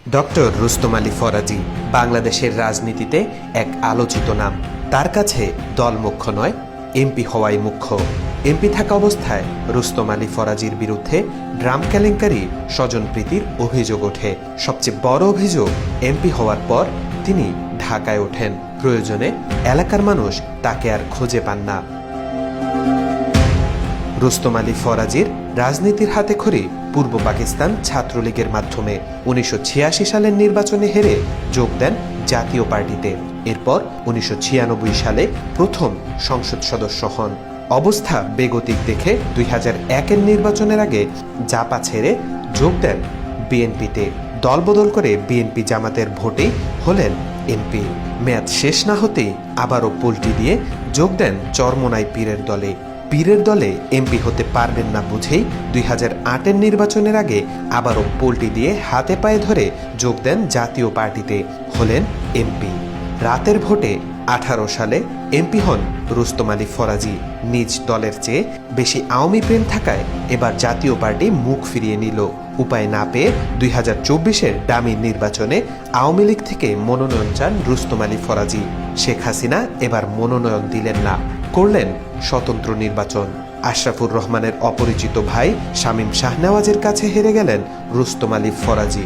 Doctor Rustam Ali Faraji বাংলাদেশের রাজনীতিতে এক আলোচিত নাম। তার কাছে দল মুখ্য নয়, এমপি হওয়াই মুখ্য। এমপি থাকা অবস্থায় রুস্তম আলী ফরাজির বিরুদ্ধে ড্রাম কেলেঙ্কারি, স্বজনপ্রীতির অভিযোগ ওঠে। সবচেয়ে বড় অভিযোগ, এমপি হওয়ার পর তিনি ঢাকায় ওঠেন। প্রয়োজনে এলাকার মানুষ তাকে আর খুঁজে পান না। রুস্তম আলী ফরাজির রাজনীতির হাতেখড়ি পূর্ব পাকিস্তান ছাত্রলীগের মাধ্যমে 1986 সালের নির্বাচনে হেরে যোগ দেন জাতীয় পার্টিতে। এরপর 1996 সালে প্রথম সংসদ সদস্য হন। অবস্থা বেগতিক দেখে 2001-এর নির্বাচনের আগে জাপা ছেড়ে যোগ দেন বিএনপিতে। দলবদল করে বিএনপি জামাতের ভোটেই হলেন এমপি। মেয়াদ শেষ না হতেই আবারও পল্টি দিয়ে যোগ দেন চরমোনাই পীরের দলে। পীরের দলে এমপি হতে পারবেন না বুঝেই 2008-এর নির্বাচনের আগে আবারও পল্টি দিয়ে হাতে পায়ে ধরে যোগ দেন জাতীয় পার্টিতে, হলেন এমপি। রাতের ভোটে 18 সালে এমপি হন রুস্তম আলী ফরাজি। নিজ দলের চেয়ে বেশি আওয়ামী প্রেম থাকায় এবার জাতীয় পার্টি মুখ ফিরিয়ে নিল। উপায় না পেয়ে 2024-এর ডামি নির্বাচনে আওয়ামী লীগ থেকে মনোনয়ন চান রুস্তম আলী ফরাজি। শেখ হাসিনা এবার মনোনয়ন দিলেন না, করলেন স্বতন্ত্র নির্বাচন। আশরাফুর রহমানের অপরিচিত ভাই শামীম শাহনেওয়াজের কাছে হেরে গেলেন রুস্তম আলী ফরাজি।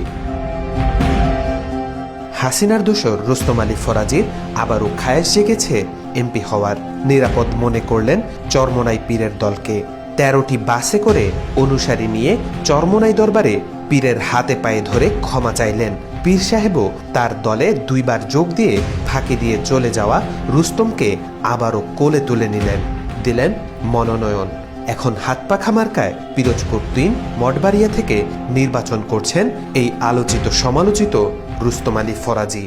হাসিনার দোসর রুস্তম আলী ফরাজির আবারও খায়েশ জেগেছে এমপি হওয়ার। নিরাপদ মনে করলেন চরমোনাই পীরের দলকে। 13টি বাসে করে অনুসারী নিয়ে চরমোনাই দরবারে পীরের হাতে পায়ে ধরে ক্ষমা চাইলেন। পীর সাহেবও তার দলে 2 বার যোগ দিয়ে ফাঁকি দিয়ে চলে যাওয়া রুস্তমকে আবারও কোলে তুলে নিলেন, দিলেন মনোনয়ন। এখন হাত পাখা মার্কায় পিরোজপুর 3 মঠবাড়িয়া থেকে নির্বাচন করছেন এই আলোচিত সমালোচিত রুস্তম আলী ফরাজি।